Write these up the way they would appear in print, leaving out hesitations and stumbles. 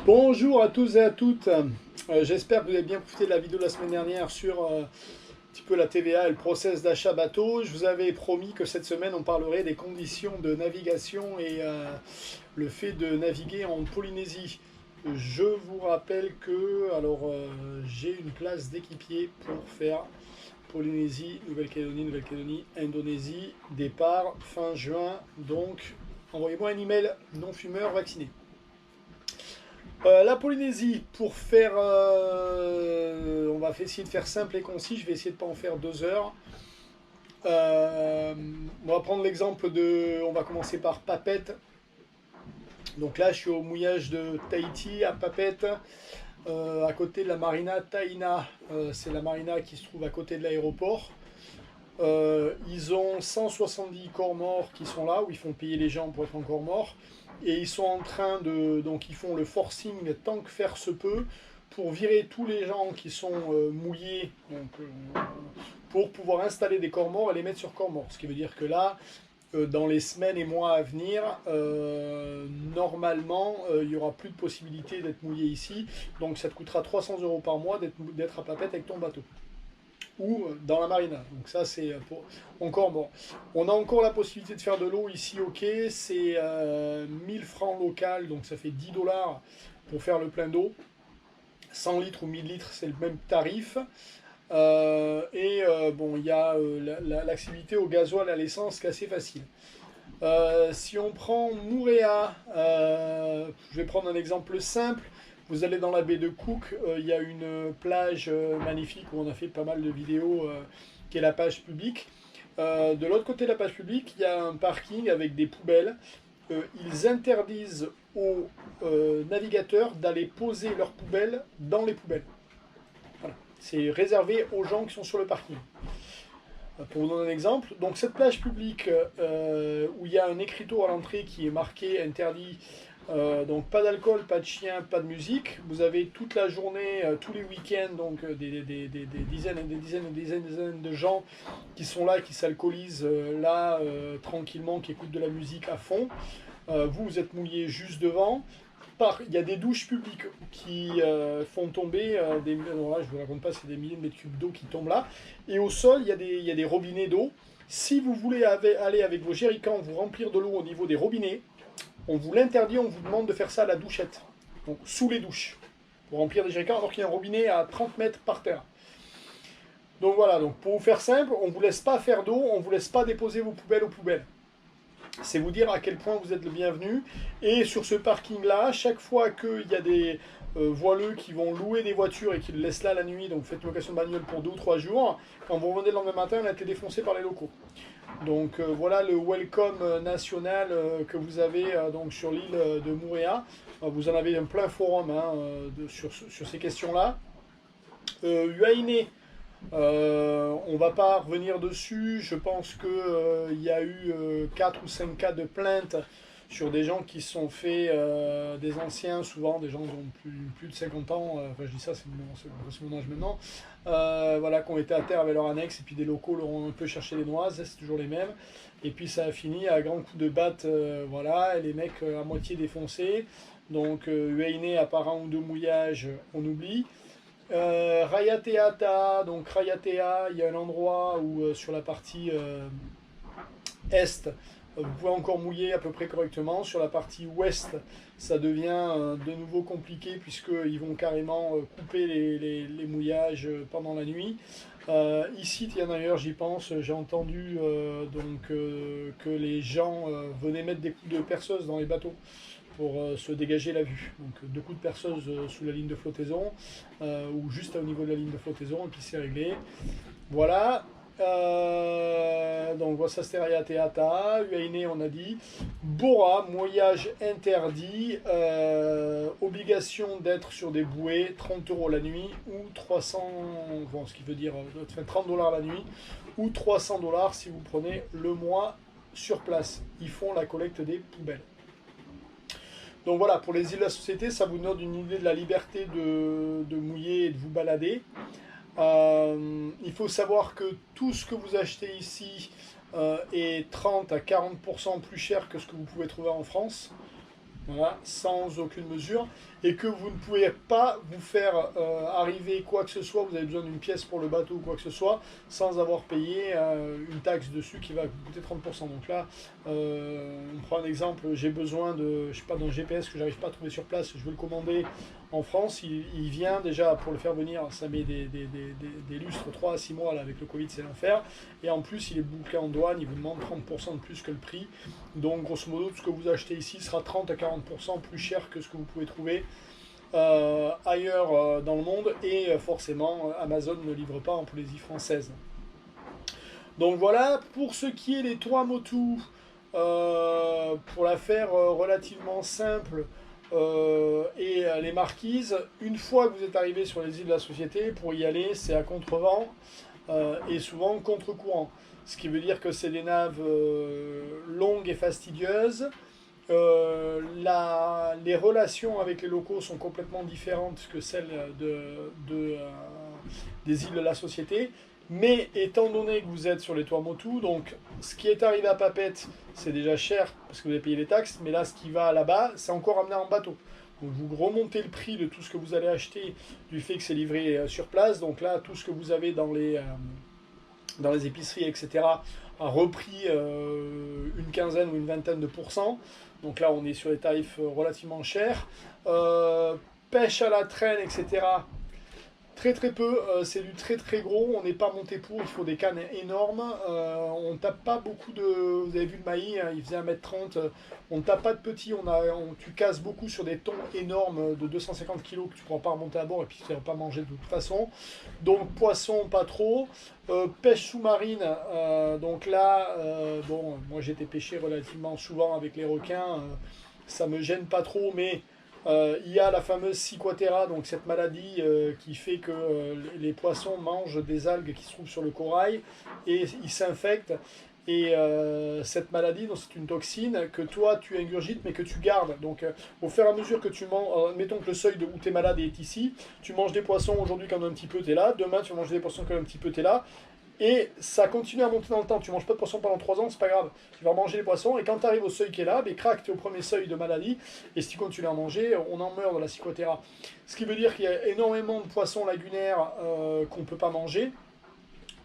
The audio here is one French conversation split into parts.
Bonjour à tous et à toutes. J'espère que vous avez bien profité de la vidéo de la semaine dernière sur un petit peu la TVA et le process d'achat bateau. Je vous avais promis que cette semaine on parlerait des conditions de navigation et le fait de naviguer en Polynésie. Je vous rappelle que j'ai une place d'équipier pour faire Polynésie, Nouvelle-Calédonie, Indonésie, départ fin juin. Donc envoyez-moi un email non fumeur vacciné. La Polynésie, pour faire. On va essayer de faire simple et concis. Je vais essayer de ne pas en faire 2 heures. On va prendre l'exemple de. On va commencer par Papette. Donc là, je suis au mouillage de Tahiti, à Papette, à côté de la marina Taïna. C'est la marina qui se trouve à côté de l'aéroport. Ils ont 170 corps morts qui sont là, où ils font payer les gens pour être encore morts. Et ils sont en train de. Donc ils font le forcing tant que faire se peut pour virer tous les gens qui sont mouillés, pour pouvoir installer des corps morts et les mettre sur corps morts. Ce qui veut dire que là, dans les semaines et mois à venir, normalement, il n'y aura plus de possibilité d'être mouillé ici. Donc ça te coûtera 300 € par mois d'être à Papette avec ton bateau ou dans la marina. Donc ça c'est encore bon. On a encore la possibilité de faire de l'eau ici au quai, c'est 1000 francs local, donc ça fait 10 $ pour faire le plein d'eau. 100 litres ou 1000 litres, c'est le même tarif. Bon, il y a l'accessibilité au gasoil, à l'essence, qui est assez facile. Si on prend Moorea, je vais prendre un exemple simple. Vous allez dans la baie de Cook, il y a une plage magnifique où on a fait pas mal de vidéos, qui est la page publique. De l'autre côté de la page publique, il y a un parking avec des poubelles. Ils interdisent aux navigateurs d'aller poser leurs poubelles dans les poubelles. Voilà. C'est réservé aux gens qui sont sur le parking. Pour vous donner un exemple, donc cette plage publique où il y a un écriteau à l'entrée qui est marqué interdit, donc pas d'alcool, pas de chien, pas de musique. Vous avez toute la journée, tous les week-ends, donc des dizaines et des dizaines et des dizaines de gens qui sont là, qui s'alcoolisent tranquillement, qui écoutent de la musique à fond. Vous êtes mouillé juste devant. Il y a des douches publiques qui font tomber des. Alors là, je ne vous raconte pas, c'est des milliers de mètres cubes d'eau qui tombent là. Et au sol, il y a des robinets d'eau. Si vous voulez aller avec vos jerrycans vous remplir de l'eau au niveau des robinets, on vous l'interdit, on vous demande de faire ça à la douchette. Donc sous les douches. Pour remplir des jerrycans alors qu'il y a un robinet à 30 mètres par terre. Donc voilà, donc pour vous faire simple, on ne vous laisse pas faire d'eau, on ne vous laisse pas déposer vos poubelles aux poubelles. C'est vous dire à quel point vous êtes le bienvenu. Et sur ce parking-là, chaque fois qu'il y a des voileux qui vont louer des voitures et qui le laissent là la nuit, donc vous faites une location de bagnole pour 2 ou 3 jours, quand vous revenez le lendemain matin, elle a été défoncée par les locaux. Donc voilà le welcome national que vous avez donc sur l'île de Moorea. Vous en avez un plein forum sur ces questions-là. Huaïné, on va pas revenir dessus. Je pense qu'il y a eu 4 ou 5 cas de plainte sur des gens qui sont fait, des anciens, souvent des gens qui ont plus de 50 ans, enfin je dis ça, c'est mon âge maintenant, voilà, qui ont été à terre avec leur annexe, et puis des locaux leur ont un peu cherché les noises, c'est toujours les mêmes. Et puis ça a fini à grands coups de batte, voilà, et les mecs à moitié défoncés. Donc Huaïné, à part un ou deux mouillages, on oublie. Rayateata, donc Rayatea, il y a un endroit où sur la partie est, vous pouvez encore mouiller à peu près correctement. Sur la partie ouest, ça devient de nouveau compliqué puisqu'ils vont carrément couper les mouillages pendant la nuit. Ici, tiens d'ailleurs, j'y pense, j'ai entendu que les gens venaient mettre des coups de perceuse dans les bateaux pour se dégager la vue. Donc 2 coups de perceuse sous la ligne de flottaison, ou juste au niveau de la ligne de flottaison, et puis c'est réglé. Voilà. Donc ça c'était Rayateata. Huaïné on a dit. Bora, mouillage interdit, obligation d'être sur des bouées, 30 € la nuit, ou 300, bon, ce qui veut dire 30 $ la nuit, ou 300 $ si vous prenez le mois sur place. Ils font la collecte des poubelles. Donc voilà, pour les îles de la Société, ça vous donne une idée de la liberté de mouiller et de vous balader. Il faut savoir que tout ce que vous achetez ici est 30 à 40% plus cher que ce que vous pouvez trouver en France. voilà, sans aucune mesure, et que vous ne pouvez pas vous faire arriver quoi que ce soit, vous avez besoin d'une pièce pour le bateau ou quoi que ce soit, sans avoir payé une taxe dessus qui va vous coûter 30%. Donc là, on prend un exemple, j'ai besoin de, je sais pas, d'un GPS que j'arrive pas à trouver sur place, je veux le commander en France, il vient déjà pour le faire venir, ça met des lustres, 3 à 6 mois, là, avec le Covid c'est l'enfer, et en plus il est bouclé en douane, il vous demande 30% de plus que le prix, donc grosso modo tout ce que vous achetez ici sera 30 à 40% plus cher que ce que vous pouvez trouver ailleurs dans le monde, et forcément Amazon ne livre pas en Polynésie française. Donc voilà, pour ce qui est des Tuamotu, pour la faire relativement simple, et les marquises, une fois que vous êtes arrivé sur les îles de la Société, pour y aller, c'est à contre-vent et souvent contre-courant. Ce qui veut dire que c'est des naves longues et fastidieuses. Les relations avec les locaux sont complètement différentes que celles des îles de la Société. Mais étant donné que vous êtes sur les Tuamotu, donc ce qui est arrivé à Papette, c'est déjà cher parce que vous avez payé les taxes, mais là ce qui va là-bas, c'est encore amené en bateau. Donc vous remontez le prix de tout ce que vous allez acheter du fait que c'est livré sur place. Donc là, tout ce que vous avez dans les épiceries, etc., a repris une quinzaine ou une vingtaine de pourcents. Donc là, on est sur des tarifs relativement chers. Pêche à la traîne, etc., très très peu, c'est du très très gros, on n'est pas monté pour, il faut des cannes énormes, on tape pas beaucoup de, vous avez vu le maïs, hein, il faisait 1,30 m, on tape pas de petits, tu casses beaucoup sur des thons énormes de 250 kg que tu ne pourras pas remonter à bord et puis tu ne vas pas manger de toute façon. Donc poisson pas trop, pêche sous-marine, donc là, bon, moi j'ai été pêché relativement souvent avec les requins, ça me gêne pas trop, mais il y a la fameuse Cicoatera, donc cette maladie qui fait que les poissons mangent des algues qui se trouvent sur le corail et ils s'infectent. Et cette maladie, c'est une toxine que toi tu ingurgites mais que tu gardes. Donc au fur et à mesure que tu manges, mettons que le seuil de où tu es malade est ici, tu manges des poissons aujourd'hui quand un petit peu tu es là, demain tu vas manger des poissons quand un petit peu tu es là. Et ça continue à monter dans le temps. Tu manges pas de poisson pendant 3 ans, c'est pas grave. Tu vas manger les poissons. Et quand tu arrives au seuil qui est là, ben, crac, tu es au premier seuil de maladie. Et si tu continues à manger, on en meurt de la Cicoatera. Ce qui veut dire qu'il y a énormément de poissons lagunaires qu'on ne peut pas manger.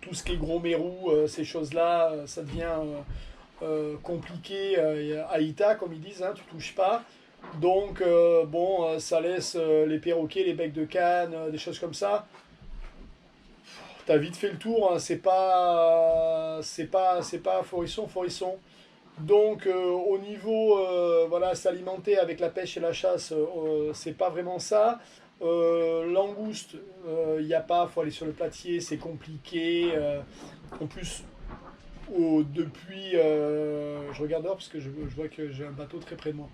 Tout ce qui est gros mérou, ces choses-là, ça devient compliqué. Aïta, comme ils disent, hein, tu touches pas. Donc, bon, ça laisse les perroquets, les becs de canne, des choses comme ça. T'as vite fait le tour, hein, c'est pas forisson. Donc au niveau voilà, s'alimenter avec la pêche et la chasse, c'est pas vraiment ça. Langouste, il n'y a pas, faut aller sur le platier, c'est compliqué. En plus, depuis, je regarde dehors parce que je vois que j'ai un bateau très près de moi.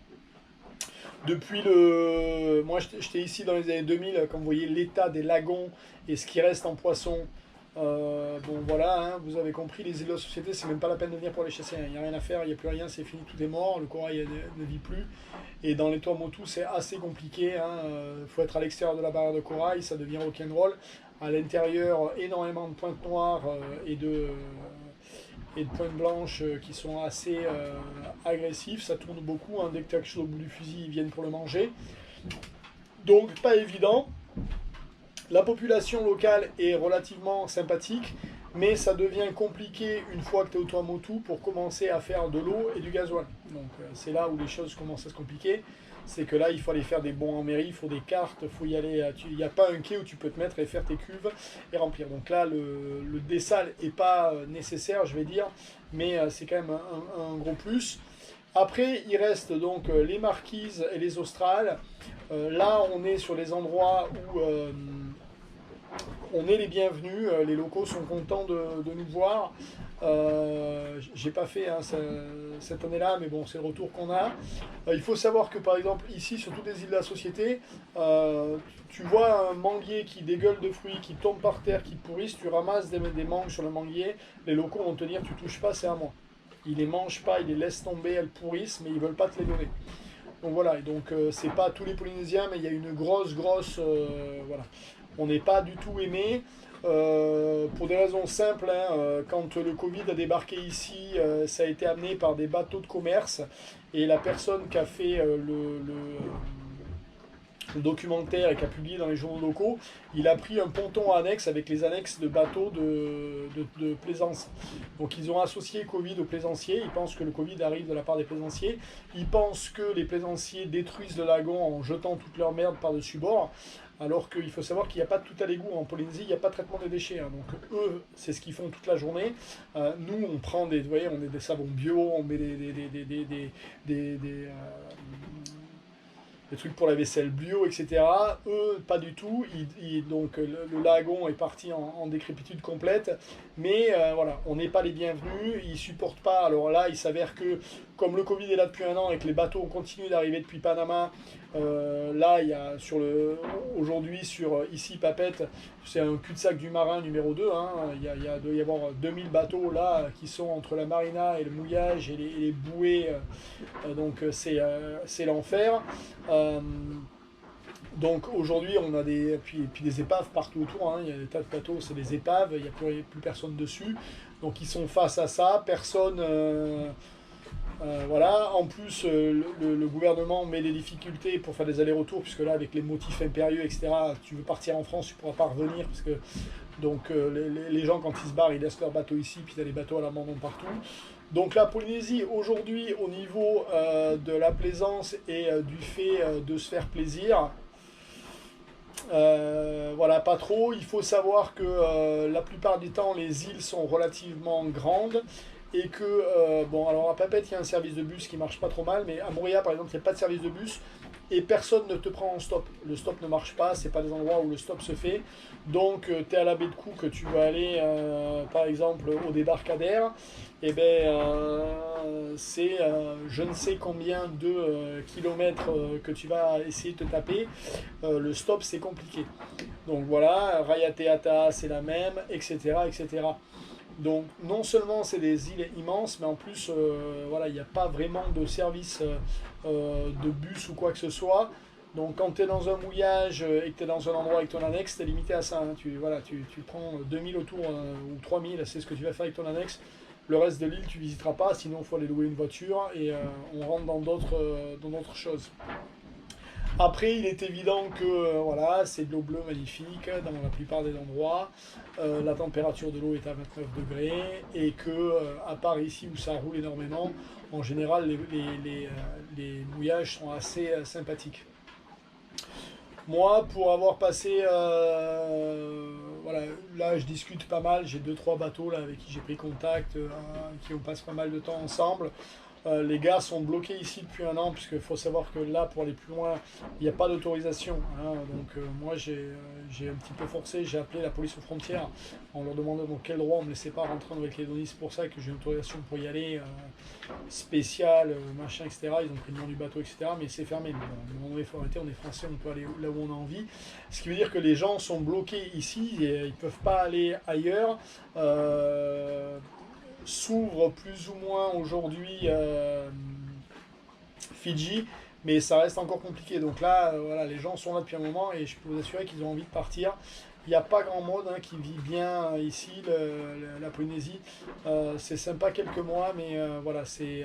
Moi j'étais ici dans les années 2000, comme vous voyez l'état des lagons et ce qui reste en poisson. Bon voilà, hein, vous avez compris, les îles de la Société, c'est même pas la peine de venir pour les chasser. Il n'y a rien à faire, il n'y a plus rien, c'est fini, tout est mort, le corail ne vit plus. Et dans les Tuamotu, c'est assez compliqué. Il faut être à l'extérieur de la barrière de corail, ça devient rock'n'roll. À l'intérieur, énormément de pointes noires et de pointes blanches qui sont assez agressifs. Ça tourne beaucoup, hein, dès que tu as quelque chose au bout du fusil, ils viennent pour le manger. Donc pas évident. La population locale est relativement sympathique, mais ça devient compliqué une fois que tu es au Tuamotu pour commencer à faire de l'eau et du gasoil. Donc c'est là où les choses commencent à se compliquer. C'est que là, il faut aller faire des bons en mairie, il faut des cartes, il faut y aller. Il n'y a pas un quai où tu peux te mettre et faire tes cuves et remplir. Donc là, le dessal n'est pas nécessaire, je vais dire, mais c'est quand même un gros plus. Après, il reste donc les marquises et les australes. Là, on est sur les endroits où on est les bienvenus. Les locaux sont contents de nous voir. J'ai pas fait hein, cette année-là, mais bon, c'est le retour qu'on a. Il faut savoir que par exemple, ici, sur toutes les îles de la Société, tu vois un manguier qui dégueule de fruits, qui tombe par terre, qui pourrisse, tu ramasses des mangues sur le manguier, les locaux vont te dire tu touches pas, c'est à moi. Ils les mangent pas, ils les laissent tomber, elles pourrissent, mais ils veulent pas te les donner. Donc voilà, et donc c'est pas tous les Polynésiens, mais il y a une grosse, voilà. On n'est pas du tout aimé. Pour des raisons simples, hein, quand le Covid a débarqué ici, ça a été amené par des bateaux de commerce Et la personne qui a fait le documentaire et qui a publié dans les journaux locaux, il a pris un ponton annexe avec les annexes de bateaux de plaisance. Donc ils ont associé Covid aux plaisanciers, ils pensent que le Covid arrive de la part des plaisanciers, ils pensent que les plaisanciers détruisent le lagon en jetant toute leur merde par-dessus bord, alors qu'il faut savoir qu'il n'y a pas de tout à l'égout en Polynésie, il n'y a pas de traitement des déchets. Hein. Donc eux, c'est ce qu'ils font toute la journée. Nous, on prend des, vous voyez, on met des savons bio, on met des trucs pour la vaisselle bio, etc. Eux, pas du tout. Donc le lagon est parti en décrépitude complète. Mais voilà, on n'est pas les bienvenus. Ils supportent pas. Alors là, il s'avère que comme le Covid est là depuis un an et que les bateaux continuent d'arriver depuis Panama, là, il y a aujourd'hui sur ici Papette, c'est un cul-de-sac du marin numéro 2. Hein. Il doit y avoir 2000 bateaux là qui sont entre la marina et le mouillage et les bouées. Donc c'est l'enfer. Donc aujourd'hui on a puis des épaves partout autour, hein. Il y a des tas de bateaux, c'est des épaves, il n'y a plus personne dessus. Donc ils sont face à ça, personne... voilà. En plus, le gouvernement met des difficultés pour faire des allers-retours, puisque là, avec les motifs impérieux, etc., tu veux partir en France, tu ne pourras pas revenir, parce que donc, les gens, quand ils se barrent, ils laissent leur bateau ici, puis il y a des bateaux à l'abandon partout. Donc la Polynésie, aujourd'hui, au niveau de la plaisance et du fait de se faire plaisir, voilà, pas trop. Il faut savoir que la plupart du temps, les îles sont relativement grandes et que, bon, alors à Papette, il y a un service de bus qui marche pas trop mal, mais à Moorea, par exemple, il n'y a pas de service de bus et personne ne te prend en stop. Le stop ne marche pas, c'est pas des endroits où le stop se fait. Donc, tu es à la baie de Cook, tu vas aller, par exemple, au débarcadère, et c'est je ne sais combien de kilomètres que tu vas essayer de te taper. Le stop, c'est compliqué. Donc voilà, Rayateata, c'est la même, etc., etc. Donc non seulement c'est des îles immenses, mais en plus voilà, il n'y a pas vraiment de service de bus ou quoi que ce soit. Donc quand tu es dans un mouillage et que tu es dans un endroit avec ton annexe, tu es limité à ça. Hein. Tu prends 2000 autour ou 3000, c'est ce que tu vas faire avec ton annexe. Le reste de l'île tu visiteras pas, sinon il faut aller louer une voiture et on rentre dans d'autres choses. Après, il est évident que voilà, c'est de l'eau bleue magnifique dans la plupart des endroits. La température de l'eau est à 29 degrés et que, à part ici où ça roule énormément, en général, les mouillages sont assez sympathiques. Moi, pour avoir passé, voilà, là je discute pas mal, j'ai 2-3 bateaux là, avec qui j'ai pris contact, qui on passe pas mal de temps ensemble. Les gars sont bloqués ici depuis un an, puisqu'il faut savoir que là, pour aller plus loin, il n'y a pas d'autorisation. Hein. Donc moi, j'ai un petit peu forcé, j'ai appelé la police aux frontières en leur demandant dans quel droit on ne me laissait pas rentrer en Nouvelle-Calédonie. C'est pour ça que j'ai une autorisation pour y aller, spéciale, machin, etc. Ils ont pris le nom du bateau, etc. Mais c'est fermé. Bon, il faut arrêter, on est français, on peut aller là où on a envie. Ce qui veut dire que les gens sont bloqués ici, et ils ne peuvent pas aller ailleurs. S'ouvre plus ou moins aujourd'hui Fidji, mais ça reste encore compliqué. Donc là, voilà, les gens sont là depuis un moment et je peux vous assurer qu'ils ont envie de partir. Il n'y a pas grand monde qui vit bien ici, la Polynésie. C'est sympa quelques mois, mais voilà, c'est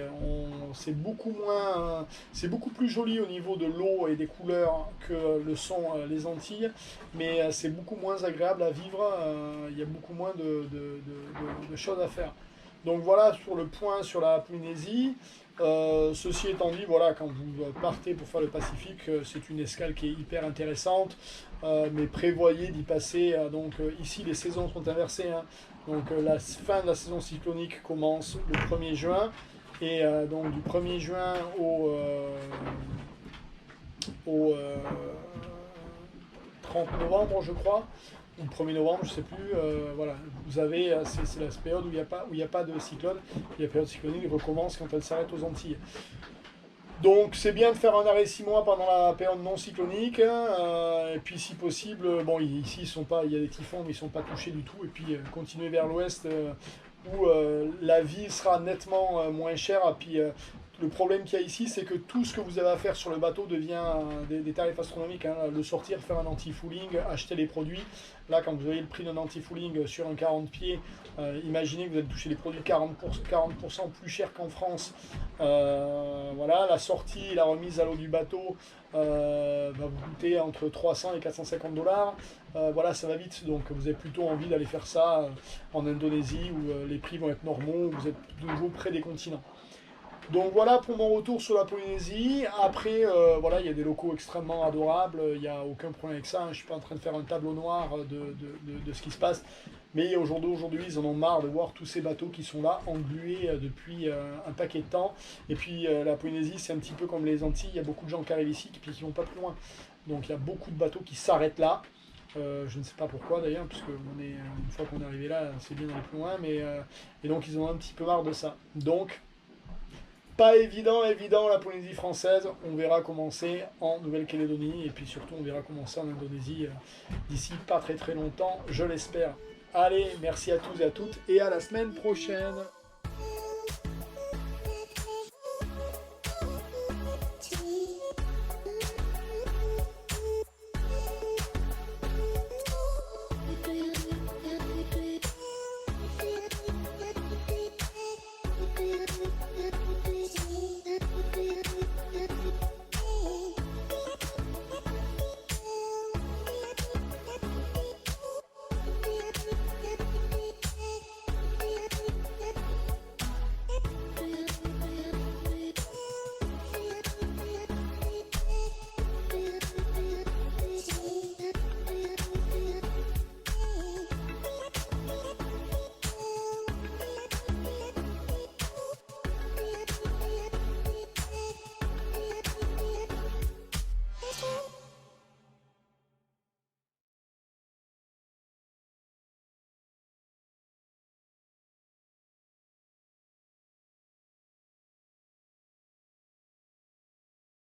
beaucoup moins, c'est beaucoup plus joli au niveau de l'eau et des couleurs que le sont les Antilles, mais c'est beaucoup moins agréable à vivre. Il y a beaucoup moins de choses à faire. Donc voilà sur le point sur la Polynésie. Ceci étant dit, voilà, quand vous partez pour faire le Pacifique, c'est une escale qui est hyper intéressante, mais prévoyez d'y passer. Donc ici, les saisons sont inversées. Hein. Donc la fin de la saison cyclonique commence le 1er juin, et donc du 1er juin au 30 novembre, je crois, ou le 1er novembre, je ne sais plus, voilà, vous avez, c'est la période où il n'y a pas de cyclone, et la période cyclonique recommence quand elle s'arrête aux Antilles. Donc c'est bien de faire un arrêt 6 mois pendant la période non cyclonique, et puis si possible, bon ici il y a des typhons mais ils ne sont pas touchés du tout, et puis continuer vers l'ouest où la vie sera nettement moins chère, et puis Le problème qu'il y a ici, c'est que tout ce que vous avez à faire sur le bateau devient des tarifs astronomiques. Hein. Le sortir, faire un anti-fouling, acheter les produits. Là, quand vous voyez le prix d'un anti-fouling sur un 40 pieds, imaginez que vous allez toucher des produits 40% plus chers qu'en France. Voilà, la sortie, la remise à l'eau du bateau va vous coûter entre 300 et 450 $. Voilà, ça va vite. Donc, vous avez plutôt envie d'aller faire ça en Indonésie où les prix vont être normaux, où vous êtes de nouveau près des continents. Donc voilà pour mon retour sur la Polynésie. Après, voilà, il y a des locaux extrêmement adorables, il n'y a aucun problème avec ça. Je ne suis pas en train de faire un tableau noir de ce qui se passe. Mais aujourd'hui, ils en ont marre de voir tous ces bateaux qui sont là, englués depuis un paquet de temps. Et puis la Polynésie, c'est un petit peu comme les Antilles, il y a beaucoup de gens qui arrivent ici et puis qui ne vont pas plus loin. Donc il y a beaucoup de bateaux qui s'arrêtent là. Je ne sais pas pourquoi d'ailleurs, puisque une fois qu'on est arrivé là, c'est bien d'aller plus loin. Et donc ils ont un petit peu marre de ça. Donc, pas évident la Polynésie française. On verra commencer en Nouvelle-Calédonie et puis surtout on verra commencer en Indonésie d'ici pas très très longtemps, je l'espère. Allez, merci à tous et à toutes et à la semaine prochaine.